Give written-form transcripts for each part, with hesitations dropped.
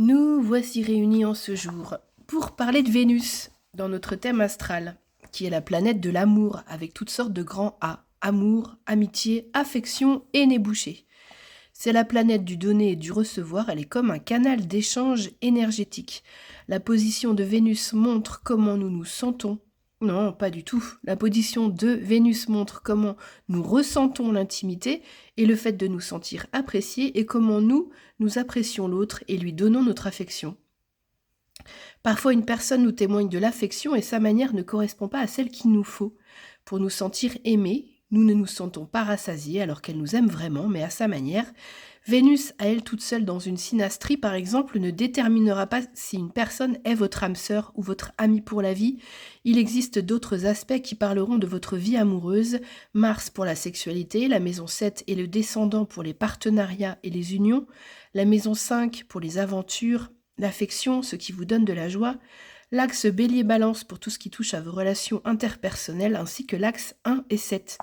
Nous voici réunis en ce jour pour parler de Vénus dans notre thème astral, qui est la planète de l'amour avec toutes sortes de grands A. Amour, amitié, affection et nez bouché. C'est la planète du donner et du recevoir, elle est comme un canal d'échange énergétique. La position de Vénus montre comment nous nous sentons. Non, pas du tout. La position de Vénus montre comment nous ressentons l'intimité et le fait de nous sentir appréciés et comment nous apprécions l'autre et lui donnons notre affection. Parfois, une personne nous témoigne de l'affection et sa manière ne correspond pas à celle qu'il nous faut. Pour nous sentir aimés, nous ne nous sentons pas rassasiés alors qu'elle nous aime vraiment, mais à sa manière. Vénus, à elle toute seule dans une synastrie, par exemple, ne déterminera pas si une personne est votre âme sœur ou votre amie pour la vie. Il existe d'autres aspects qui parleront de votre vie amoureuse. Mars pour la sexualité, la maison 7 et le descendant pour les partenariats et les unions, la maison 5 pour les aventures, l'affection, ce qui vous donne de la joie, l'axe bélier-balance pour tout ce qui touche à vos relations interpersonnelles, ainsi que l'axe 1 et 7.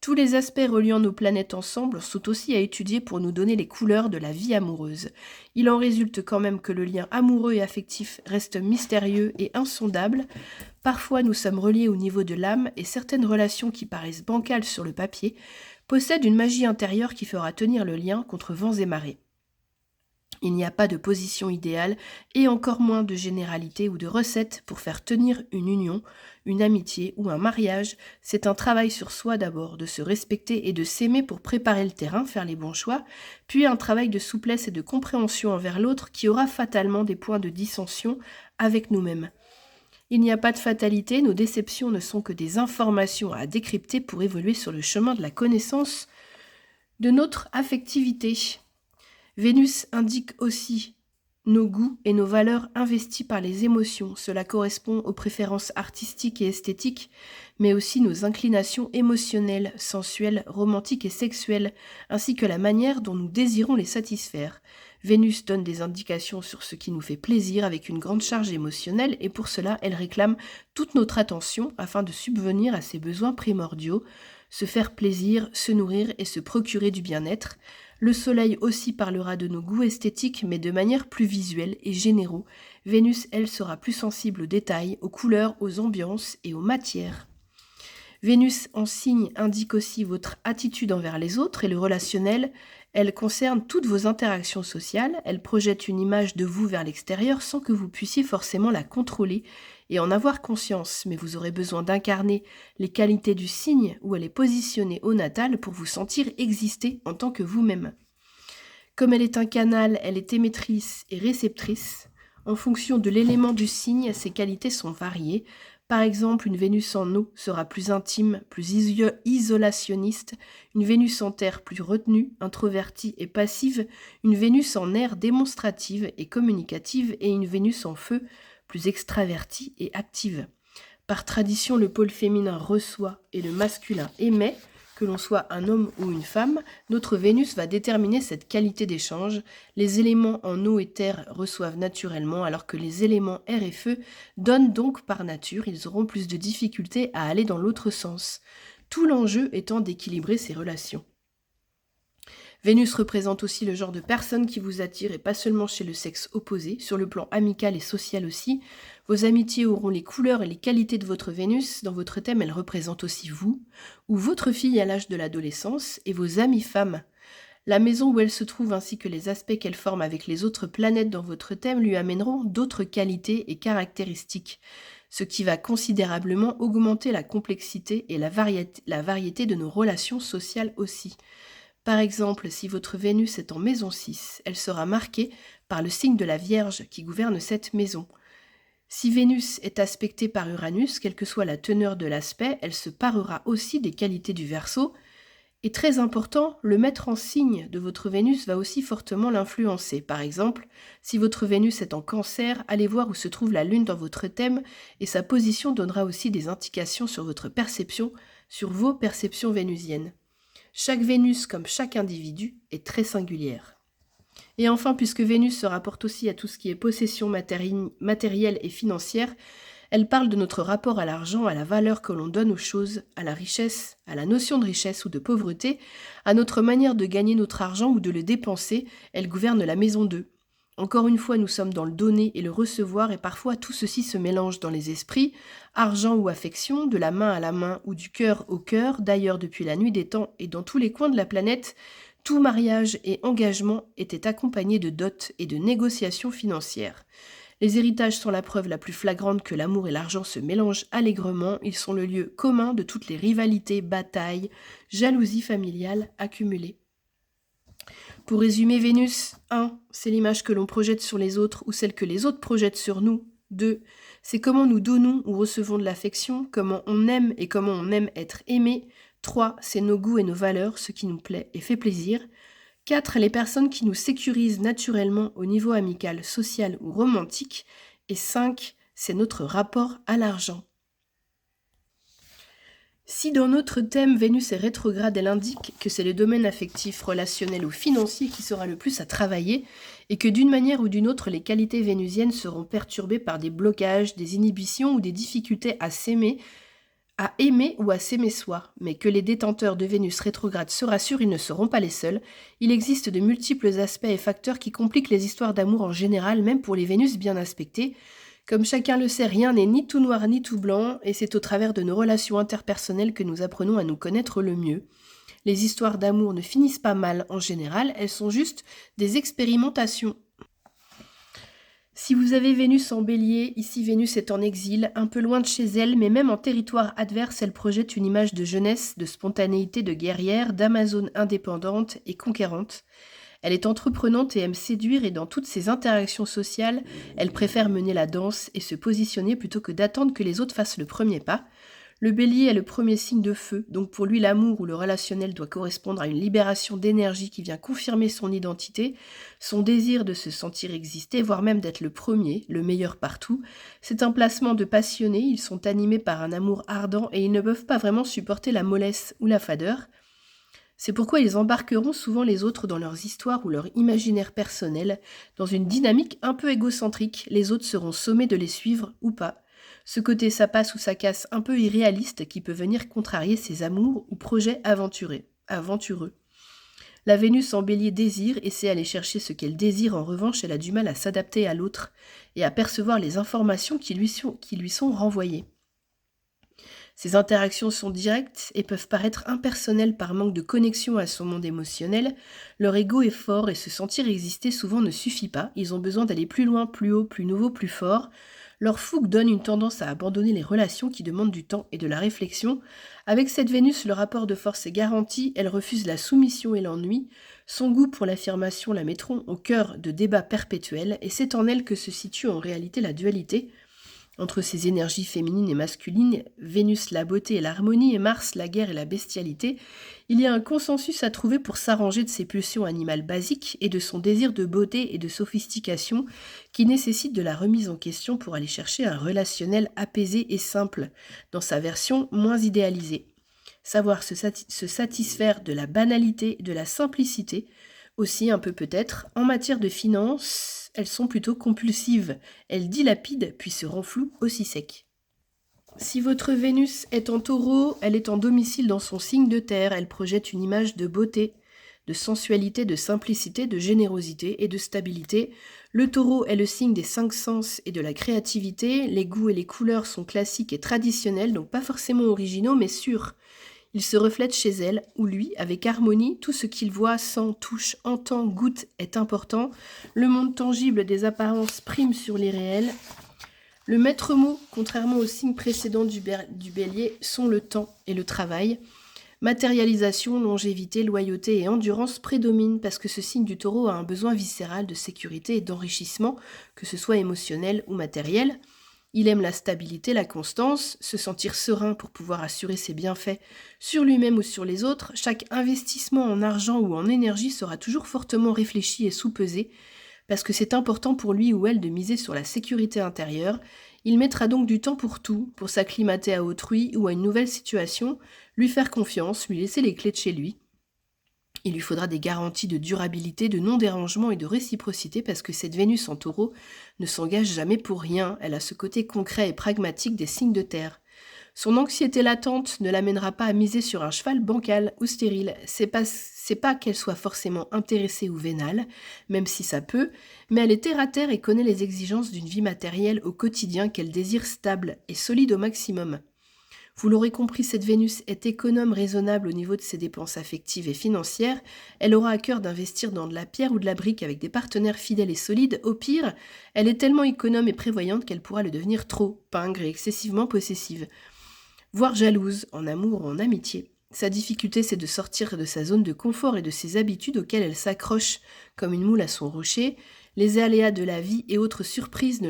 Tous les aspects reliant nos planètes ensemble sont aussi à étudier pour nous donner les couleurs de la vie amoureuse. Il en résulte quand même que le lien amoureux et affectif reste mystérieux et insondable. Parfois, nous sommes reliés au niveau de l'âme et certaines relations qui paraissent bancales sur le papier possèdent une magie intérieure qui fera tenir le lien contre vents et marées. Il n'y a pas de position idéale et encore moins de généralité ou de recette pour faire tenir une union, une amitié ou un mariage. C'est un travail sur soi d'abord, de se respecter et de s'aimer pour préparer le terrain, faire les bons choix, puis un travail de souplesse et de compréhension envers l'autre qui aura fatalement des points de dissension avec nous-mêmes. Il n'y a pas de fatalité, nos déceptions ne sont que des informations à décrypter pour évoluer sur le chemin de la connaissance de notre affectivité. Vénus indique aussi nos goûts et nos valeurs investis par les émotions. Cela correspond aux préférences artistiques et esthétiques, mais aussi nos inclinations émotionnelles, sensuelles, romantiques et sexuelles, ainsi que la manière dont nous désirons les satisfaire. Vénus donne des indications sur ce qui nous fait plaisir avec une grande charge émotionnelle et pour cela, elle réclame toute notre attention afin de subvenir à ses besoins primordiaux, se faire plaisir, se nourrir et se procurer du bien-être. Le soleil aussi parlera de nos goûts esthétiques, mais de manière plus visuelle et généraux. Vénus, elle, sera plus sensible aux détails, aux couleurs, aux ambiances et aux matières. Vénus en signe indique aussi votre attitude envers les autres et le relationnel. Elle concerne toutes vos interactions sociales. Elle projette une image de vous vers l'extérieur sans que vous puissiez forcément la contrôler et en avoir conscience, mais vous aurez besoin d'incarner les qualités du signe où elle est positionnée au natal pour vous sentir exister en tant que vous-même. Comme elle est un canal, elle est émettrice et réceptrice. En fonction de l'élément du signe, ses qualités sont variées. Par exemple, une Vénus en eau sera plus intime, plus isolationniste, une Vénus en terre plus retenue, introvertie et passive, une Vénus en air démonstrative et communicative et une Vénus en feu plus extravertie et active. Par tradition, le pôle féminin reçoit et le masculin émet. Que l'on soit un homme ou une femme, notre Vénus va déterminer cette qualité d'échange. Les éléments en eau et terre reçoivent naturellement, alors que les éléments air et feu donnent donc par nature, ils auront plus de difficultés à aller dans l'autre sens. Tout l'enjeu étant d'équilibrer ces relations. Vénus représente aussi le genre de personne qui vous attire et pas seulement chez le sexe opposé, sur le plan amical et social aussi. Vos amitiés auront les couleurs et les qualités de votre Vénus. Dans votre thème, elle représente aussi vous, ou votre fille à l'âge de l'adolescence, et vos amies femmes. La maison où elle se trouve ainsi que les aspects qu'elle forme avec les autres planètes dans votre thème lui amèneront d'autres qualités et caractéristiques, ce qui va considérablement augmenter la complexité et la variété de nos relations sociales aussi. Par exemple, si votre Vénus est en maison 6, elle sera marquée par le signe de la Vierge qui gouverne cette maison. Si Vénus est aspectée par Uranus, quelle que soit la teneur de l'aspect, elle se parera aussi des qualités du Verseau. Et très important, le maître en signe de votre Vénus va aussi fortement l'influencer. Par exemple, si votre Vénus est en Cancer, allez voir où se trouve la Lune dans votre thème et sa position donnera aussi des indications sur votre perception, sur vos perceptions vénusiennes. Chaque Vénus, comme chaque individu, est très singulière. Et enfin, puisque Vénus se rapporte aussi à tout ce qui est possession matérielle et financière, Elle parle de notre rapport à l'argent, à la valeur que l'on donne aux choses, à la richesse, à la notion de richesse ou de pauvreté, à notre manière de gagner notre argent ou de le dépenser. Elle gouverne la maison d'eux. Encore une fois, nous sommes dans le donner et le recevoir et parfois tout ceci se mélange dans les esprits, argent ou affection, de la main à la main ou du cœur au cœur. D'ailleurs, depuis la nuit des temps et dans tous les coins de la planète, tout mariage et engagement était accompagné de dots et de négociations financières. Les héritages sont la preuve la plus flagrante que l'amour et l'argent se mélangent allègrement. Ils sont le lieu commun de toutes les rivalités, batailles, jalousies familiales accumulées. Pour résumer, Vénus, 1. C'est l'image que l'on projette sur les autres ou celle que les autres projettent sur nous. 2. C'est comment nous donnons ou recevons de l'affection, comment on aime et comment on aime être aimé. 3. C'est nos goûts et nos valeurs, ce qui nous plaît et fait plaisir. 4. Les personnes qui nous sécurisent naturellement au niveau amical, social ou romantique. Et 5. C'est notre rapport à l'argent. Si dans notre thème Vénus est rétrograde, elle indique que c'est le domaine affectif, relationnel ou financier qui sera le plus à travailler et que d'une manière ou d'une autre, les qualités vénusiennes seront perturbées par des blocages, des inhibitions ou des difficultés à s'aimer, à aimer ou à s'aimer soi, mais que les détenteurs de Vénus rétrograde se rassurent, ils ne seront pas les seuls. Il existe de multiples aspects et facteurs qui compliquent les histoires d'amour en général, même pour les Vénus bien aspectées. Comme chacun le sait, rien n'est ni tout noir ni tout blanc, et c'est au travers de nos relations interpersonnelles que nous apprenons à nous connaître le mieux. Les histoires d'amour ne finissent pas mal en général, elles sont juste des expérimentations. Si vous avez Vénus en Bélier, ici Vénus est en exil, un peu loin de chez elle, mais même en territoire adverse, elle projette une image de jeunesse, de spontanéité, de guerrière, d'amazone indépendante et conquérante. Elle est entreprenante et aime séduire et dans toutes ses interactions sociales, elle préfère mener la danse et se positionner plutôt que d'attendre que les autres fassent le premier pas. Le Bélier est le premier signe de feu, donc pour lui l'amour ou le relationnel doit correspondre à une libération d'énergie qui vient confirmer son identité, son désir de se sentir exister, voire même d'être le premier, le meilleur partout. C'est un placement de passionnés, ils sont animés par un amour ardent et ils ne peuvent pas vraiment supporter la mollesse ou la fadeur. C'est pourquoi ils embarqueront souvent les autres dans leurs histoires ou leur imaginaire personnel, dans une dynamique un peu égocentrique, les autres seront sommés de les suivre ou pas. Ce côté ça passe ou ça casse un peu irréaliste qui peut venir contrarier ses amours ou projets aventureux. La Vénus en Bélier désire et sait aller chercher ce qu'elle désire, en revanche elle a du mal à s'adapter à l'autre et à percevoir les informations qui lui sont renvoyées. Ces interactions sont directes et peuvent paraître impersonnelles par manque de connexion à son monde émotionnel. Leur ego est fort et se sentir exister souvent ne suffit pas. Ils ont besoin d'aller plus loin, plus haut, plus nouveau, plus fort. Leur fougue donne une tendance à abandonner les relations qui demandent du temps et de la réflexion. Avec cette Vénus, le rapport de force est garanti. Elle refuse la soumission et l'ennui. Son goût pour l'affirmation la mettront au cœur de débats perpétuels et c'est en elle que se situe en réalité la dualité. Entre ces énergies féminines et masculines, Vénus la beauté et l'harmonie et Mars la guerre et la bestialité, il y a un consensus à trouver pour s'arranger de ses pulsions animales basiques et de son désir de beauté et de sophistication qui nécessite de la remise en question pour aller chercher un relationnel apaisé et simple, dans sa version moins idéalisée. Savoir se satisfaire de la banalité, de la simplicité, aussi un peu peut-être, en matière de finances, elles sont plutôt compulsives. Elles dilapident puis se renflouent aussi sec. Si votre Vénus est en Taureau, elle est en domicile dans son signe de terre. Elle projette une image de beauté, de sensualité, de simplicité, de générosité et de stabilité. Le Taureau est le signe des 5 sens et de la créativité. Les goûts et les couleurs sont classiques et traditionnels, donc pas forcément originaux, mais sûrs. Il se reflète chez elle, ou lui, avec harmonie, tout ce qu'il voit, sent, touche, entend, goûte est important. Le monde tangible des apparences prime sur les réels. Le maître mot, contrairement au signe précédent du Bélier, sont le temps et le travail. Matérialisation, longévité, loyauté et endurance prédominent parce que ce signe du Taureau a un besoin viscéral de sécurité et d'enrichissement, que ce soit émotionnel ou matériel. Il aime la stabilité, la constance, se sentir serein pour pouvoir assurer ses bienfaits sur lui-même ou sur les autres. Chaque investissement en argent ou en énergie sera toujours fortement réfléchi et sous-pesé, parce que c'est important pour lui ou elle de miser sur la sécurité intérieure. Il mettra donc du temps pour tout, pour s'acclimater à autrui ou à une nouvelle situation, lui faire confiance, lui laisser les clés de chez lui. Il lui faudra des garanties de durabilité, de non-dérangement et de réciprocité parce que cette Vénus en taureau ne s'engage jamais pour rien. Elle a ce côté concret et pragmatique des signes de terre. Son anxiété latente ne l'amènera pas à miser sur un cheval bancal ou stérile. C'est pas qu'elle soit forcément intéressée ou vénale, même si ça peut, mais elle est terre à terre et connaît les exigences d'une vie matérielle au quotidien qu'elle désire stable et solide au maximum. Vous l'aurez compris, cette Vénus est économe, raisonnable au niveau de ses dépenses affectives et financières. Elle aura à cœur d'investir dans de la pierre ou de la brique avec des partenaires fidèles et solides. Au pire, elle est tellement économe et prévoyante qu'elle pourra le devenir trop, pingre et excessivement possessive, voire jalouse, en amour ou en amitié. Sa difficulté, c'est de sortir de sa zone de confort et de ses habitudes auxquelles elle s'accroche comme une moule à son rocher. Les aléas de la vie et autres surprises ne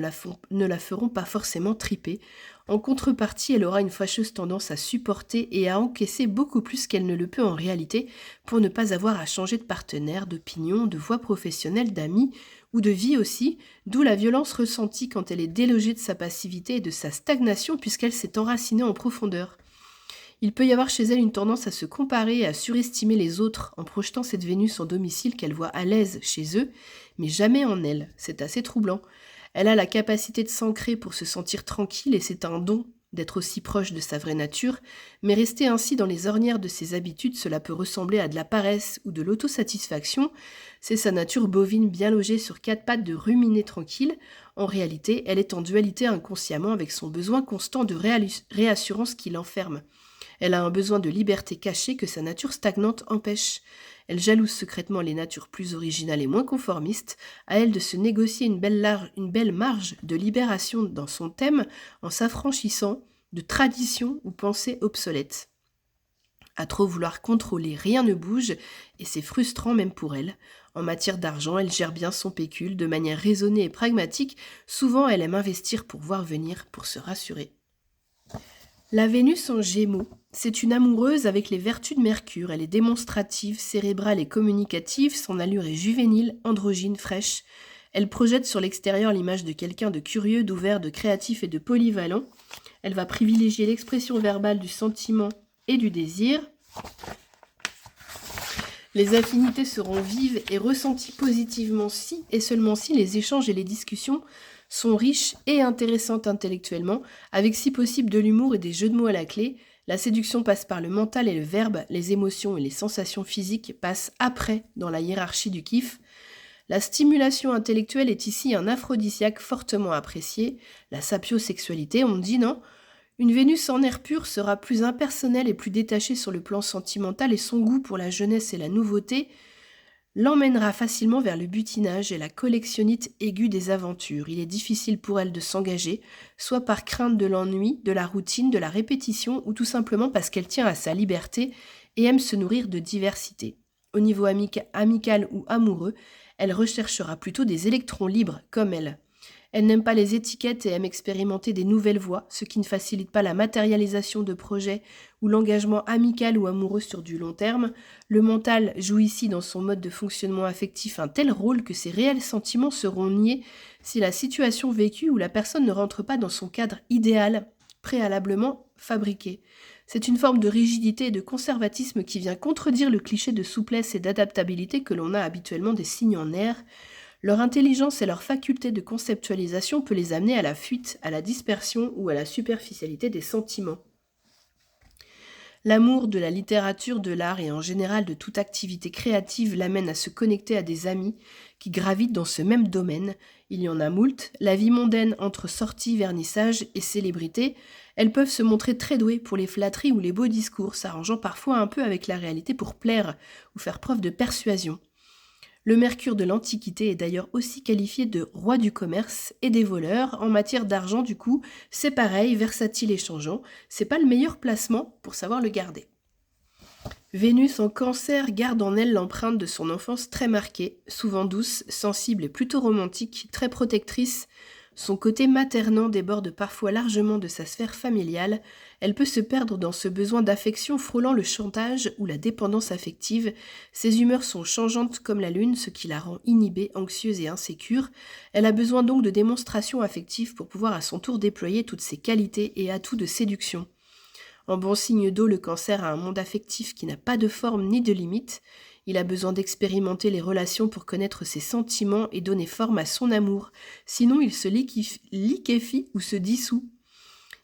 la feront pas forcément triper. En contrepartie, elle aura une fâcheuse tendance à supporter et à encaisser beaucoup plus qu'elle ne le peut en réalité pour ne pas avoir à changer de partenaire, d'opinion, de voie professionnelle, d'amis ou de vie aussi, d'où la violence ressentie quand elle est délogée de sa passivité et de sa stagnation puisqu'elle s'est enracinée en profondeur. Il peut y avoir chez elle une tendance à se comparer et à surestimer les autres en projetant cette Vénus en domicile qu'elle voit à l'aise chez eux, mais jamais en elle. C'est assez troublant. Elle a la capacité de s'ancrer pour se sentir tranquille et c'est un don d'être aussi proche de sa vraie nature, mais rester ainsi dans les ornières de ses habitudes, cela peut ressembler à de la paresse ou de l'autosatisfaction. C'est sa nature bovine bien logée sur quatre pattes de ruminer tranquille. En réalité, elle est en dualité inconsciemment avec son besoin constant de réassurance qui l'enferme. Elle a un besoin de liberté cachée que sa nature stagnante empêche. Elle jalouse secrètement les natures plus originales et moins conformistes, à elle de se négocier une belle marge de libération dans son thème en s'affranchissant de traditions ou pensées obsolètes. À trop vouloir contrôler, rien ne bouge, et c'est frustrant même pour elle. En matière d'argent, elle gère bien son pécule de manière raisonnée et pragmatique. Souvent, elle aime investir pour voir venir, pour se rassurer. La Vénus en Gémeaux, c'est une amoureuse avec les vertus de Mercure. Elle est démonstrative, cérébrale et communicative. Son allure est juvénile, androgyne, fraîche. Elle projette sur l'extérieur l'image de quelqu'un de curieux, d'ouvert, de créatif et de polyvalent. Elle va privilégier l'expression verbale du sentiment et du désir. Les affinités seront vives et ressenties positivement si et seulement si les échanges et les discussions sont riches et intéressantes intellectuellement, avec si possible de l'humour et des jeux de mots à la clé. La séduction passe par le mental et le verbe, les émotions et les sensations physiques passent après dans la hiérarchie du kiff. La stimulation intellectuelle est ici un aphrodisiaque fortement apprécié. La sapiosexualité, on dit non ? Une Vénus en air pur sera plus impersonnelle et plus détachée sur le plan sentimental et son goût pour la jeunesse et la nouveauté l'emmènera facilement vers le butinage et la collectionnite aiguë des aventures. Il est difficile pour elle de s'engager, soit par crainte de l'ennui, de la routine, de la répétition, ou tout simplement parce qu'elle tient à sa liberté et aime se nourrir de diversité. Au niveau amical ou amoureux, elle recherchera plutôt des électrons libres comme elle. Elle n'aime pas les étiquettes et aime expérimenter des nouvelles voies, ce qui ne facilite pas la matérialisation de projets ou l'engagement amical ou amoureux sur du long terme. Le mental joue ici dans son mode de fonctionnement affectif un tel rôle que ses réels sentiments seront niés si la situation vécue ou la personne ne rentre pas dans son cadre idéal, préalablement fabriqué. C'est une forme de rigidité et de conservatisme qui vient contredire le cliché de souplesse et d'adaptabilité que l'on a habituellement des signes en air. Leur intelligence et leur faculté de conceptualisation peut les amener à la fuite, à la dispersion ou à la superficialité des sentiments. L'amour de la littérature, de l'art et en général de toute activité créative l'amène à se connecter à des amis qui gravitent dans ce même domaine. Il y en a moult. La vie mondaine entre sorties, vernissages et célébrités, elles peuvent se montrer très douées pour les flatteries ou les beaux discours, s'arrangeant parfois un peu avec la réalité pour plaire ou faire preuve de persuasion. Le Mercure de l'Antiquité est d'ailleurs aussi qualifié de roi du commerce et des voleurs. En matière d'argent, du coup, c'est pareil, versatile et changeant. C'est pas le meilleur placement pour savoir le garder. Vénus en Cancer garde en elle l'empreinte de son enfance très marquée, souvent douce, sensible et plutôt romantique, très protectrice. Son côté maternant déborde parfois largement de sa sphère familiale. Elle peut se perdre dans ce besoin d'affection frôlant le chantage ou la dépendance affective. Ses humeurs sont changeantes comme la lune, ce qui la rend inhibée, anxieuse et insécure. Elle a besoin donc de démonstrations affectives pour pouvoir à son tour déployer toutes ses qualités et atouts de séduction. En bon signe d'eau, le Cancer a un monde affectif qui n'a pas de forme ni de limite. Il a besoin d'expérimenter les relations pour connaître ses sentiments et donner forme à son amour. Sinon, il se liquéfie ou se dissout.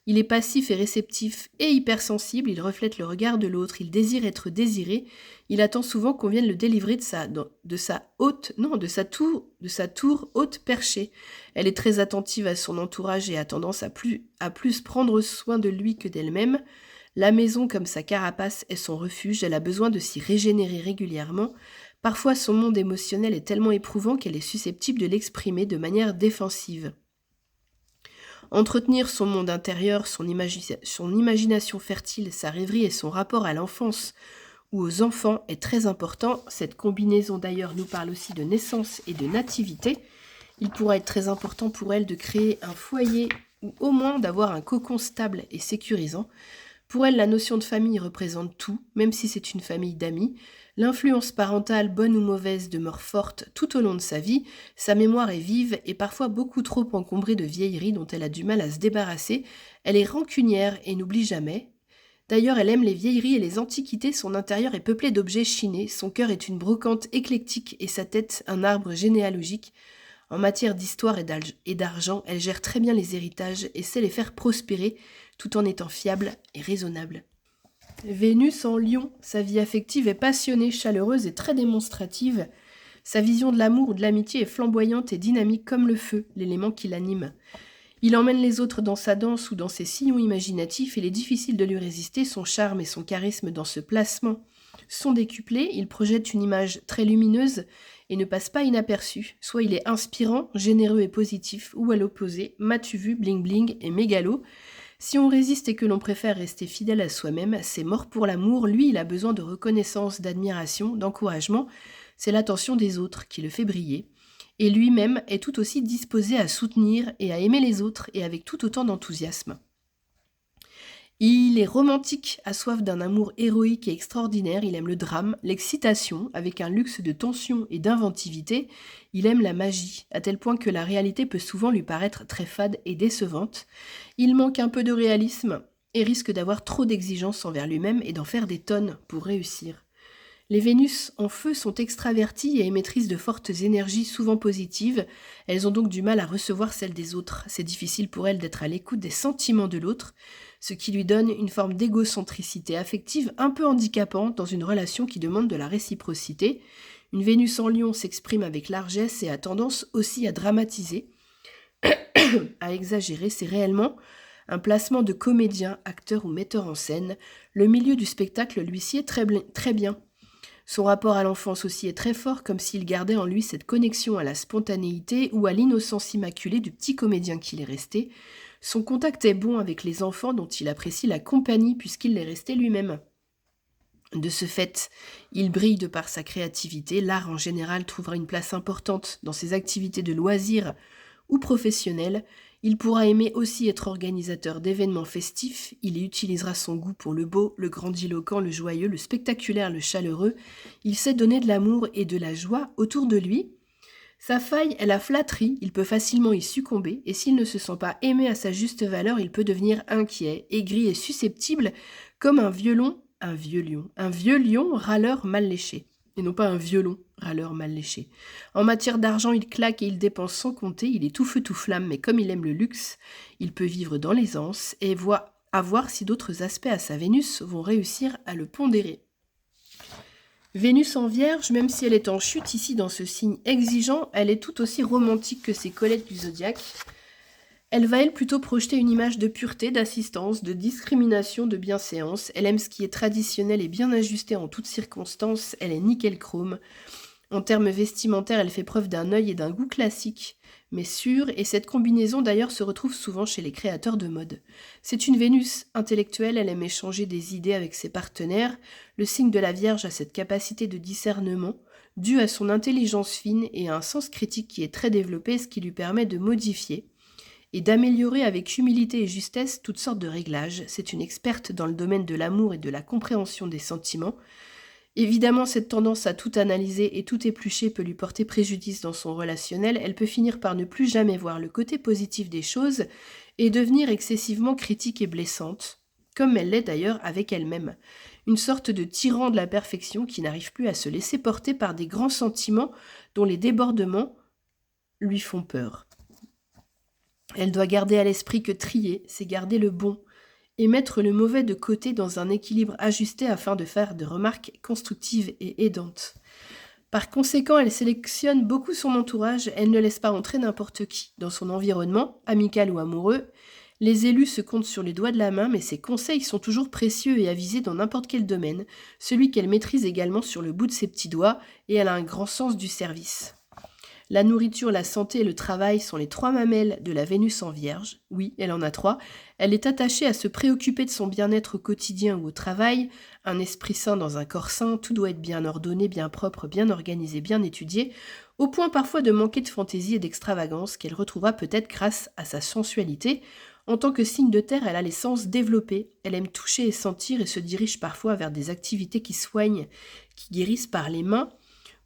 Il est passif et réceptif et hypersensible, il reflète le regard de l'autre, il désire être désiré, il attend souvent qu'on vienne le délivrer de sa tour haute perchée. Elle est très attentive à son entourage et a tendance à plus prendre soin de lui que d'elle-même. La maison, comme sa carapace, est son refuge, elle a besoin de s'y régénérer régulièrement. Parfois, son monde émotionnel est tellement éprouvant qu'elle est susceptible de l'exprimer de manière défensive. Entretenir son monde intérieur, son imagination fertile, sa rêverie et son rapport à l'enfance ou aux enfants est très important. Cette combinaison d'ailleurs nous parle aussi de naissance et de nativité. Il pourra être très important pour elle de créer un foyer ou au moins d'avoir un cocon stable et sécurisant. Pour elle, la notion de famille représente tout, même si c'est une famille d'amis. L'influence parentale, bonne ou mauvaise, demeure forte tout au long de sa vie. Sa mémoire est vive et parfois beaucoup trop encombrée de vieilleries dont elle a du mal à se débarrasser. Elle est rancunière et n'oublie jamais. D'ailleurs, elle aime les vieilleries et les antiquités, son intérieur est peuplé d'objets chinés, son cœur est une brocante éclectique et sa tête un arbre généalogique. En matière d'histoire et d'argent, elle gère très bien les héritages et sait les faire prospérer tout en étant fiable et raisonnable. Vénus en Lion, sa vie affective est passionnée, chaleureuse et très démonstrative. Sa vision de l'amour ou de l'amitié est flamboyante et dynamique comme le feu, l'élément qui l'anime. Il emmène les autres dans sa danse ou dans ses sillons imaginatifs et il est difficile de lui résister, son charme et son charisme dans ce placement sont décuplés, il projette une image très lumineuse et ne passe pas inaperçu. Soit il est inspirant, généreux et positif, ou à l'opposé, m'as-tu vu, bling bling et mégalo. Si on résiste et que l'on préfère rester fidèle à soi-même, c'est mort pour l'amour. Lui, il a besoin de reconnaissance, d'admiration, d'encouragement. C'est l'attention des autres qui le fait briller. Et lui-même est tout aussi disposé à soutenir et à aimer les autres et avec tout autant d'enthousiasme. Il est romantique, a soif d'un amour héroïque et extraordinaire, il aime le drame, l'excitation, avec un luxe de tension et d'inventivité, il aime la magie, à tel point que la réalité peut souvent lui paraître très fade et décevante. Il manque un peu de réalisme et risque d'avoir trop d'exigences envers lui-même et d'en faire des tonnes pour réussir. Les Vénus en feu sont extraverties et émettrices de fortes énergies souvent positives. Elles ont donc du mal à recevoir celles des autres. C'est difficile pour elles d'être à l'écoute des sentiments de l'autre, ce qui lui donne une forme d'égocentricité affective un peu handicapante dans une relation qui demande de la réciprocité. Une Vénus en Lion s'exprime avec largesse et a tendance aussi à dramatiser, à exagérer. C'est réellement un placement de comédien, acteur ou metteur en scène. Le milieu du spectacle lui sied très bien. Son rapport à l'enfance aussi est très fort, comme s'il gardait en lui cette connexion à la spontanéité ou à l'innocence immaculée du petit comédien qu'il est resté. Son contact est bon avec les enfants dont il apprécie la compagnie puisqu'il l'est resté lui-même. De ce fait, il brille de par sa créativité. L'art en général trouvera une place importante dans ses activités de loisirs ou professionnelles. Il pourra aimer aussi être organisateur d'événements festifs, il y utilisera son goût pour le beau, le grandiloquent, le joyeux, le spectaculaire, le chaleureux. Il sait donner de l'amour et de la joie autour de lui. Sa faille est la flatterie, il peut facilement y succomber, et s'il ne se sent pas aimé à sa juste valeur, il peut devenir inquiet, aigri et susceptible, comme un vieux lion râleur mal léché. Et non pas un violon, râleur mal léché. En matière d'argent, il claque et il dépense sans compter, il est tout feu tout flamme, mais comme il aime le luxe, il peut vivre dans l'aisance et à voir si d'autres aspects à sa Vénus vont réussir à le pondérer. Vénus en Vierge, même si elle est en chute ici dans ce signe exigeant, elle est tout aussi romantique que ses collègues du zodiaque. Elle va, elle, plutôt projeter une image de pureté, d'assistance, de discrimination, de bienséance. Elle aime ce qui est traditionnel et bien ajusté en toutes circonstances. Elle est nickel chrome. En termes vestimentaires, elle fait preuve d'un œil et d'un goût classique, mais sûr, et cette combinaison d'ailleurs se retrouve souvent chez les créateurs de mode. C'est une Vénus intellectuelle, elle aime échanger des idées avec ses partenaires. Le signe de la Vierge a cette capacité de discernement, due à son intelligence fine et à un sens critique qui est très développé, ce qui lui permet de modifier et d'améliorer avec humilité et justesse toutes sortes de réglages. C'est une experte dans le domaine de l'amour et de la compréhension des sentiments. Évidemment, cette tendance à tout analyser et tout éplucher peut lui porter préjudice dans son relationnel. Elle peut finir par ne plus jamais voir le côté positif des choses et devenir excessivement critique et blessante, comme elle l'est d'ailleurs avec elle-même. une sorte de tyran de la perfection qui n'arrive plus à se laisser porter par des grands sentiments dont les débordements lui font peur. Elle doit garder à l'esprit que trier, c'est garder le bon, et mettre le mauvais de côté dans un équilibre ajusté afin de faire de remarques constructives et aidantes. Par conséquent, elle sélectionne beaucoup son entourage, elle ne laisse pas entrer n'importe qui dans son environnement, amical ou amoureux. Les élus se comptent sur les doigts de la main, mais ses conseils sont toujours précieux et avisés dans n'importe quel domaine, celui qu'elle maîtrise également sur le bout de ses petits doigts, et elle a un grand sens du service. La nourriture, la santé et le travail sont les 3 mamelles de la Vénus en Vierge. Oui, elle en a 3. Elle est attachée à se préoccuper de son bien-être au quotidien ou au travail. Un esprit sain dans un corps sain, tout doit être bien ordonné, bien propre, bien organisé, bien étudié, au point parfois de manquer de fantaisie et d'extravagance qu'elle retrouvera peut-être grâce à sa sensualité. En tant que signe de terre, elle a les sens développés. Elle aime toucher et sentir et se dirige parfois vers des activités qui soignent, qui guérissent par les mains,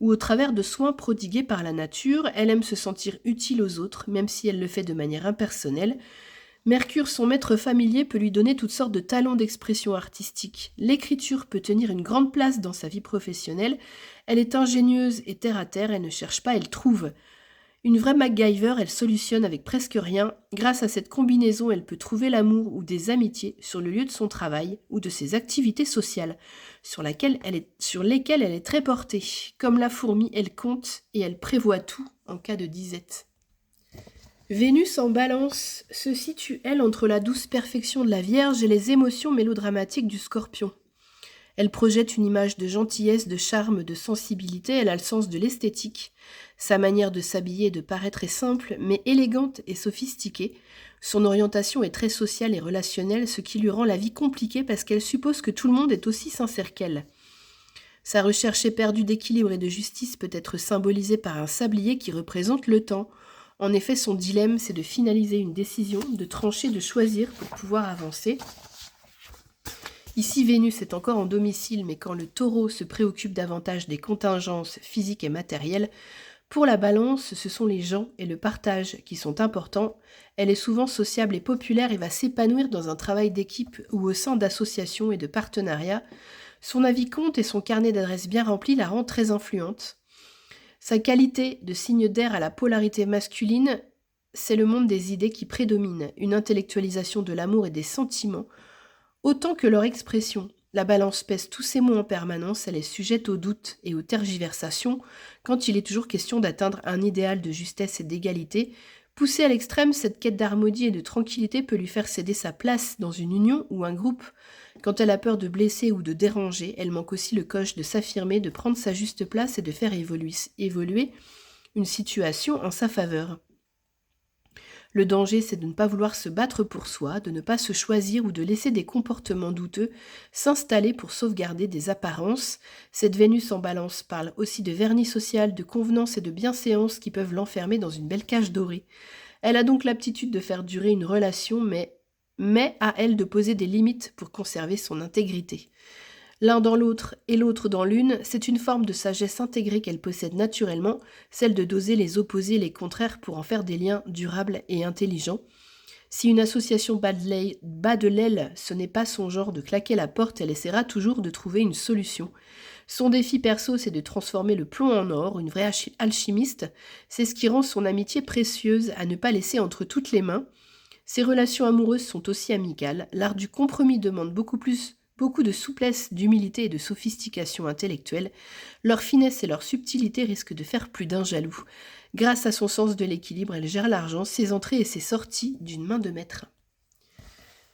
ou au travers de soins prodigués par la nature. Elle aime se sentir utile aux autres, même si elle le fait de manière impersonnelle. Mercure, son maître familier, peut lui donner toutes sortes de talents d'expression artistique. L'écriture peut tenir une grande place dans sa vie professionnelle. Elle est ingénieuse et terre à terre, elle ne cherche pas, elle trouve. Une vraie MacGyver, elle solutionne avec presque rien. Grâce à cette combinaison, elle peut trouver l'amour ou des amitiés sur le lieu de son travail ou de ses activités sociales, sur lesquelles elle est très portée. Comme la fourmi, elle compte et elle prévoit tout en cas de disette. Vénus en Balance se situe, elle, entre la douce perfection de la Vierge et les émotions mélodramatiques du Scorpion. Elle projette une image de gentillesse, de charme, de sensibilité, elle a le sens de l'esthétique. Sa manière de s'habiller et de paraître est simple, mais élégante et sophistiquée. Son orientation est très sociale et relationnelle, ce qui lui rend la vie compliquée parce qu'elle suppose que tout le monde est aussi sincère qu'elle. Sa recherche éperdue d'équilibre et de justice peut être symbolisée par un sablier qui représente le temps. En effet, son dilemme, c'est de finaliser une décision, de trancher, de choisir pour pouvoir avancer. Ici, Vénus est encore en domicile, mais quand le taureau se préoccupe davantage des contingences physiques et matérielles, pour la balance, ce sont les gens et le partage qui sont importants. Elle est souvent sociable et populaire et va s'épanouir dans un travail d'équipe ou au sein d'associations et de partenariats. Son avis compte et son carnet d'adresses bien rempli la rend très influente. Sa qualité de signe d'air à la polarité masculine, c'est le monde des idées qui prédomine, une intellectualisation de l'amour et des sentiments, autant que leur expression. La balance pèse tous ses mots en permanence, elle est sujette aux doutes et aux tergiversations quand il est toujours question d'atteindre un idéal de justesse et d'égalité. Poussée à l'extrême, cette quête d'harmonie et de tranquillité peut lui faire céder sa place dans une union ou un groupe. Quand elle a peur de blesser ou de déranger, elle manque aussi le coche de s'affirmer, de prendre sa juste place et de faire évoluer une situation en sa faveur. Le danger, c'est de ne pas vouloir se battre pour soi, de ne pas se choisir ou de laisser des comportements douteux s'installer pour sauvegarder des apparences. Cette Vénus en Balance parle aussi de vernis social, de convenance et de bienséance qui peuvent l'enfermer dans une belle cage dorée. Elle a donc l'aptitude de faire durer une relation, mais à elle de poser des limites pour conserver son intégrité. L'un dans l'autre et l'autre dans l'une, c'est une forme de sagesse intégrée qu'elle possède naturellement, celle de doser les opposés et les contraires pour en faire des liens durables et intelligents. Si une association bat de l'aile, ce n'est pas son genre de claquer la porte, elle essaiera toujours de trouver une solution. Son défi perso, c'est de transformer le plomb en or, une vraie alchimiste. C'est ce qui rend son amitié précieuse à ne pas laisser entre toutes les mains. Ses relations amoureuses sont aussi amicales. L'art du compromis demande beaucoup de souplesse, d'humilité et de sophistication intellectuelle. Leur finesse et leur subtilité risquent de faire plus d'un jaloux. Grâce à son sens de l'équilibre, elle gère l'argent, ses entrées et ses sorties d'une main de maître.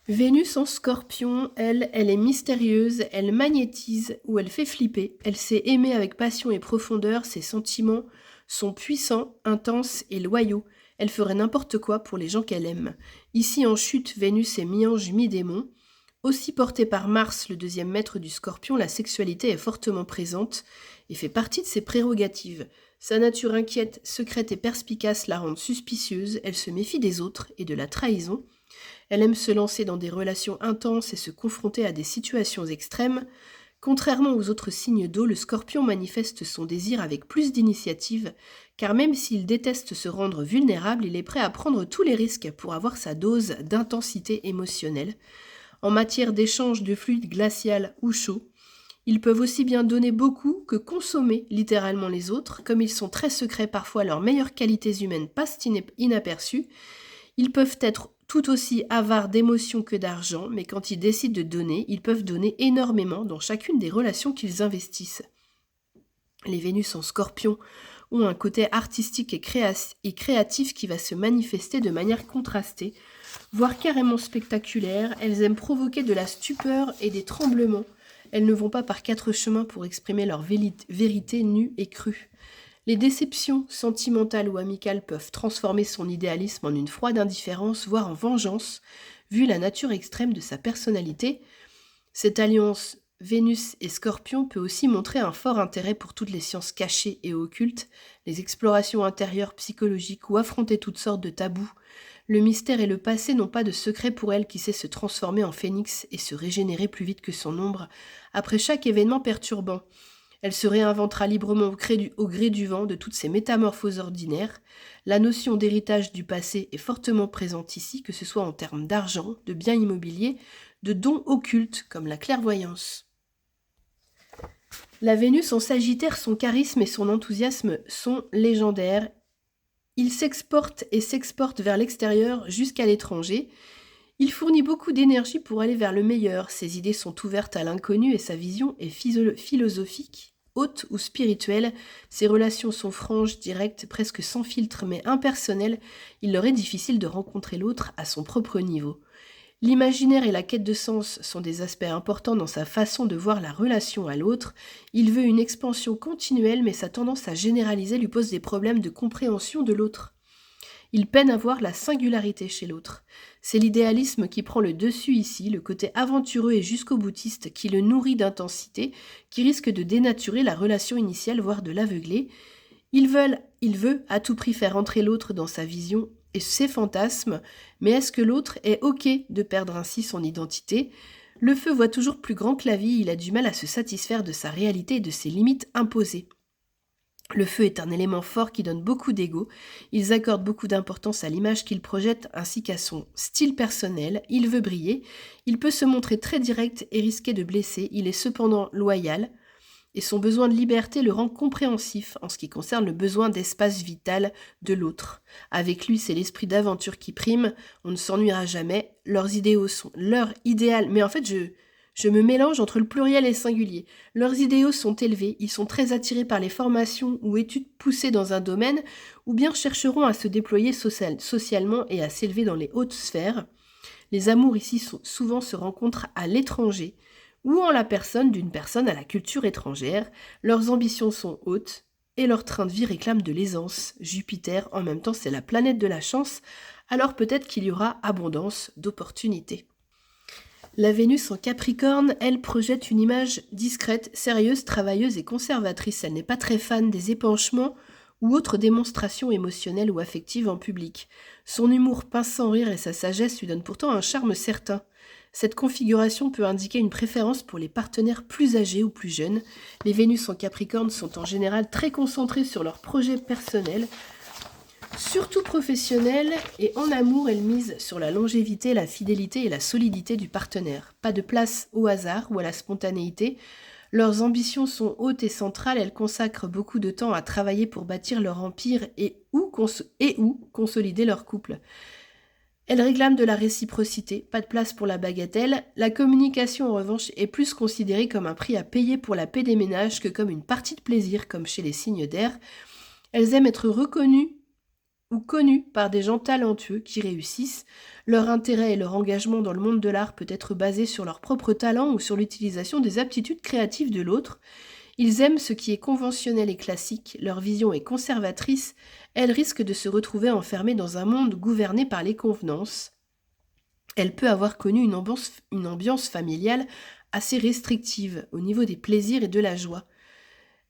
Vénus en Scorpion, elle est mystérieuse, elle magnétise ou elle fait flipper. Elle sait aimer avec passion et profondeur, ses sentiments sont puissants, intenses et loyaux. Elle ferait n'importe quoi pour les gens qu'elle aime. Ici en chute, Vénus est mi-ange, mi-démon. Aussi portée par Mars, le 2e maître du Scorpion, la sexualité est fortement présente et fait partie de ses prérogatives. Sa nature inquiète, secrète et perspicace la rend suspicieuse, elle se méfie des autres et de la trahison. Elle aime se lancer dans des relations intenses et se confronter à des situations extrêmes. Contrairement aux autres signes d'eau, le Scorpion manifeste son désir avec plus d'initiative, car même s'il déteste se rendre vulnérable, il est prêt à prendre tous les risques pour avoir sa dose d'intensité émotionnelle. En matière d'échange de fluide glacial ou chaud, Ils peuvent aussi bien donner beaucoup que consommer littéralement les autres, comme ils sont très secrets parfois leurs meilleures qualités humaines passent inaperçues. Ils peuvent être tout aussi avares d'émotions que d'argent, mais quand ils décident de donner, ils peuvent donner énormément dans chacune des relations qu'ils investissent. Les Vénus en Scorpion ont un côté artistique et créatif qui va se manifester de manière contrastée, voire carrément spectaculaire. Elles aiment provoquer de la stupeur et des tremblements. Elles ne vont pas par quatre chemins pour exprimer leur vérité nue et crue. Les déceptions sentimentales ou amicales peuvent transformer son idéalisme en une froide indifférence, voire en vengeance, vu la nature extrême de sa personnalité. Cette alliance Vénus et Scorpion peut aussi montrer un fort intérêt pour toutes les sciences cachées et occultes, les explorations intérieures psychologiques ou affronter toutes sortes de tabous. Le mystère et le passé n'ont pas de secret pour elle qui sait se transformer en phénix et se régénérer plus vite que son ombre après chaque événement perturbant. Elle se réinventera librement au gré du vent de toutes ces métamorphoses ordinaires. La notion d'héritage du passé est fortement présente ici, que ce soit en termes d'argent, de biens immobiliers, de dons occultes comme la clairvoyance. La Vénus en Sagittaire, son charisme et son enthousiasme sont légendaires. Il s'exporte et s'exporte vers l'extérieur jusqu'à l'étranger. Il fournit beaucoup d'énergie pour aller vers le meilleur. Ses idées sont ouvertes à l'inconnu et sa vision est philosophique, haute ou spirituelle. Ses relations sont franches, directes, presque sans filtre, mais impersonnelles. Il leur est difficile de rencontrer l'autre à son propre niveau. L'imaginaire et la quête de sens sont des aspects importants dans sa façon de voir la relation à l'autre. Il veut une expansion continuelle, mais sa tendance à généraliser lui pose des problèmes de compréhension de l'autre. Il peine à voir la singularité chez l'autre. C'est l'idéalisme qui prend le dessus ici, le côté aventureux et jusqu'au boutiste qui le nourrit d'intensité, qui risque de dénaturer la relation initiale, voire de l'aveugler. Il veut à tout prix faire entrer l'autre dans sa vision et ses fantasmes, mais est-ce que l'autre est OK de perdre ainsi son identité ? Le feu voit toujours plus grand que la vie, il a du mal à se satisfaire de sa réalité et de ses limites imposées. Le feu est un élément fort qui donne beaucoup d'ego. Ils accordent beaucoup d'importance à l'image qu'il projette ainsi qu'à son style personnel. Il veut briller. Il peut se montrer très direct et risquer de blesser. Il est cependant loyal et son besoin de liberté le rend compréhensif en ce qui concerne le besoin d'espace vital de l'autre. Avec lui, c'est l'esprit d'aventure qui prime. On ne s'ennuiera jamais. Leurs idéaux sont leur idéal. Mais en fait, je me mélange entre le pluriel et le singulier. Leurs idéaux sont élevés, ils sont très attirés par les formations ou études poussées dans un domaine, ou bien chercheront à se déployer socialement et à s'élever dans les hautes sphères. Les amours ici souvent se rencontrent à l'étranger, ou en la personne d'une personne à la culture étrangère. Leurs ambitions sont hautes, et leur train de vie réclame de l'aisance. Jupiter, en même temps, c'est la planète de la chance, alors peut-être qu'il y aura abondance d'opportunités. La Vénus en Capricorne, elle projette une image discrète, sérieuse, travailleuse et conservatrice. Elle n'est pas très fan des épanchements ou autres démonstrations émotionnelles ou affectives en public. Son humour pince sans rire et sa sagesse lui donnent pourtant un charme certain. Cette configuration peut indiquer une préférence pour les partenaires plus âgés ou plus jeunes. Les Vénus en Capricorne sont en général très concentrées sur leurs projets personnels, surtout professionnelle, et en amour, elle mise sur la longévité, la fidélité et la solidité du partenaire. Pas de place au hasard ou à la spontanéité. Leurs ambitions sont hautes et centrales, elles consacrent beaucoup de temps à travailler pour bâtir leur empire et ou consolider leur couple. Elles réclament de la réciprocité, pas de place pour la bagatelle. La communication, en revanche, est plus considérée comme un prix à payer pour la paix des ménages que comme une partie de plaisir, comme chez les signes d'air. Elles aiment être reconnues ou connus par des gens talentueux qui réussissent. Leur intérêt et leur engagement dans le monde de l'art peut être basé sur leur propre talent ou sur l'utilisation des aptitudes créatives de l'autre. Ils aiment ce qui est conventionnel et classique, leur vision est conservatrice, elle risque de se retrouver enfermée dans un monde gouverné par les convenances. Elle peut avoir connu une ambiance familiale assez restrictive au niveau des plaisirs et de la joie.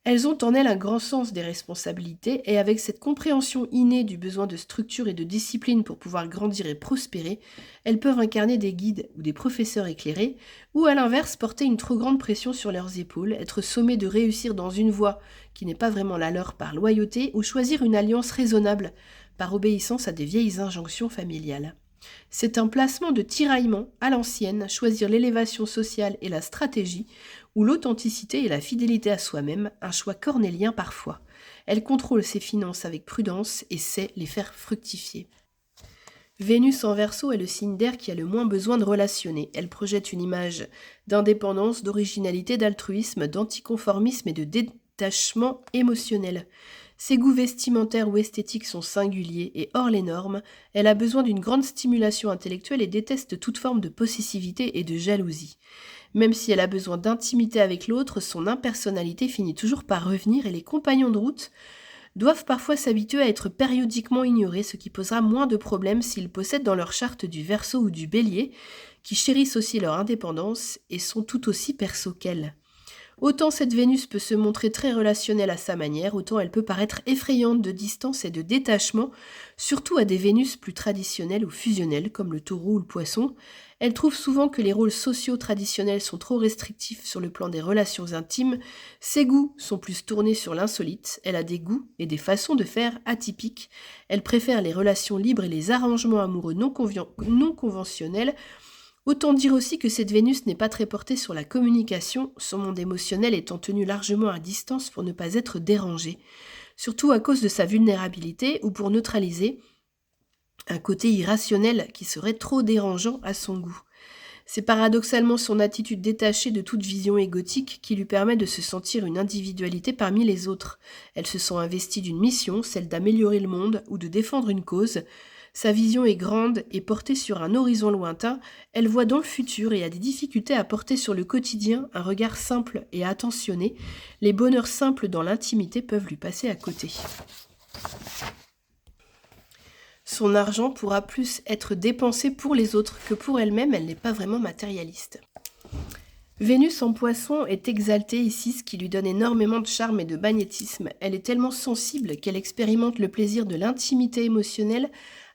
Elles ont en elles un grand sens des responsabilités et avec cette compréhension innée du besoin de structure et de discipline pour pouvoir grandir et prospérer, elles peuvent incarner des guides ou des professeurs éclairés ou à l'inverse porter une trop grande pression sur leurs épaules, être sommées de réussir dans une voie qui n'est pas vraiment la leur par loyauté ou choisir une alliance raisonnable par obéissance à des vieilles injonctions familiales. C'est un placement de tiraillement à l'ancienne, choisir l'élévation sociale et la stratégie, où l'authenticité et la fidélité à soi-même, un choix cornélien parfois. Elle contrôle ses finances avec prudence et sait les faire fructifier. Vénus en Verseau est le signe d'air qui a le moins besoin de relationner. Elle projette une image d'indépendance, d'originalité, d'altruisme, d'anticonformisme et de détachement émotionnel. Ses goûts vestimentaires ou esthétiques sont singuliers et hors les normes. Elle a besoin d'une grande stimulation intellectuelle et déteste toute forme de possessivité et de jalousie. Même si elle a besoin d'intimité avec l'autre, son impersonnalité finit toujours par revenir et les compagnons de route doivent parfois s'habituer à être périodiquement ignorés, ce qui posera moins de problèmes s'ils possèdent dans leur charte du Verseau ou du Bélier, qui chérissent aussi leur indépendance et sont tout aussi perso qu'elle. Autant cette Vénus peut se montrer très relationnelle à sa manière, autant elle peut paraître effrayante de distance et de détachement, surtout à des Vénus plus traditionnelles ou fusionnelles, comme le Taureau ou le Poisson. Elle trouve souvent que les rôles sociaux traditionnels sont trop restrictifs sur le plan des relations intimes. Ses goûts sont plus tournés sur l'insolite. Elle a des goûts et des façons de faire atypiques. Elle préfère les relations libres et les arrangements amoureux non conventionnels. Autant dire aussi que cette Vénus n'est pas très portée sur la communication, son monde émotionnel étant tenu largement à distance pour ne pas être dérangé, surtout à cause de sa vulnérabilité ou pour neutraliser un côté irrationnel qui serait trop dérangeant à son goût. C'est paradoxalement son attitude détachée de toute vision égotique qui lui permet de se sentir une individualité parmi les autres. Elle se sent investie d'une mission, celle d'améliorer le monde ou de défendre une cause. Sa vision est grande et portée sur un horizon lointain, elle voit dans le futur et a des difficultés à porter sur le quotidien un regard simple et attentionné. Les bonheurs simples dans l'intimité peuvent lui passer à côté. Son argent pourra plus être dépensé pour les autres que pour elle-même, elle n'est pas vraiment matérialiste. Vénus en Poisson est exaltée ici, ce qui lui donne énormément de charme et de magnétisme. Elle est tellement sensible qu'elle expérimente le plaisir de l'intimité émotionnelle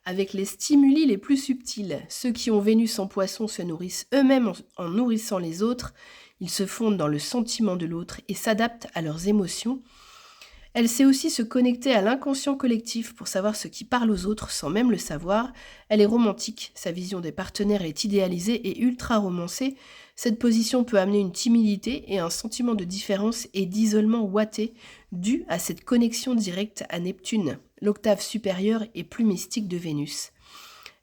avec les stimuli les plus subtils. Ceux qui ont Vénus en Poisson se nourrissent eux-mêmes en nourrissant les autres. Ils se fondent dans le sentiment de l'autre et s'adaptent à leurs émotions. Elle sait aussi se connecter à l'inconscient collectif pour savoir ce qui parle aux autres sans même le savoir. Elle est romantique, sa vision des partenaires est idéalisée et ultra romancée. Cette position peut amener une timidité et un sentiment de différence et d'isolement ouaté dû à cette connexion directe à Neptune, l'octave supérieure et plus mystique de Vénus.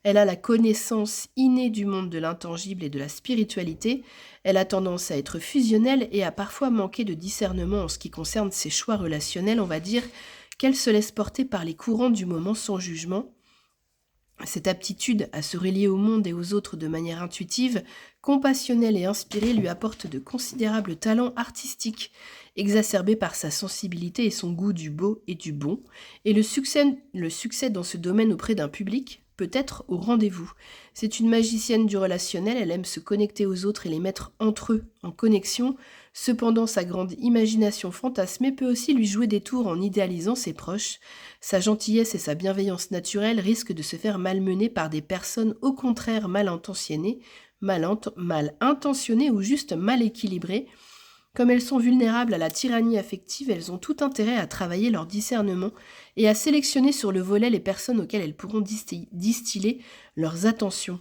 Elle a la connaissance innée du monde de l'intangible et de la spiritualité. Elle a tendance à être fusionnelle et à parfois manquer de discernement en ce qui concerne ses choix relationnels. On va dire qu'elle se laisse porter par les courants du moment sans jugement. Cette aptitude à se relier au monde et aux autres de manière intuitive, compassionnelle et inspirée lui apporte de considérables talents artistiques, exacerbés par sa sensibilité et son goût du beau et du bon. Et le succès dans ce domaine auprès d'un public peut être au rendez-vous. C'est une magicienne du relationnel, elle aime se connecter aux autres et les mettre entre eux en connexion. Cependant, sa grande imagination fantasmée peut aussi lui jouer des tours en idéalisant ses proches. Sa gentillesse et sa bienveillance naturelle risquent de se faire malmener par des personnes au contraire mal intentionnées ou juste mal équilibrées. Comme elles sont vulnérables à la tyrannie affective, elles ont tout intérêt à travailler leur discernement et à sélectionner sur le volet les personnes auxquelles elles pourront distiller leurs attentions.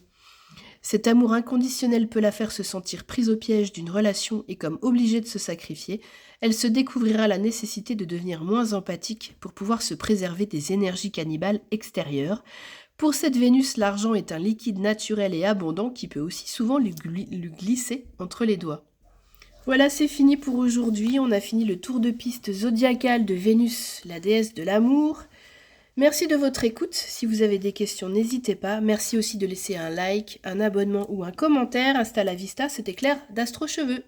Cet amour inconditionnel peut la faire se sentir prise au piège d'une relation et comme obligée de se sacrifier. Elle se découvrira la nécessité de devenir moins empathique pour pouvoir se préserver des énergies cannibales extérieures. Pour cette Vénus, l'argent est un liquide naturel et abondant qui peut aussi souvent lui glisser entre les doigts. Voilà, c'est fini pour aujourd'hui. On a fini le tour de piste zodiacal de Vénus, la déesse de l'amour. Merci de votre écoute. Si vous avez des questions, n'hésitez pas. Merci aussi de laisser un like, un abonnement ou un commentaire. Hasta la vista, c'était Claire d'Astro Cheveux.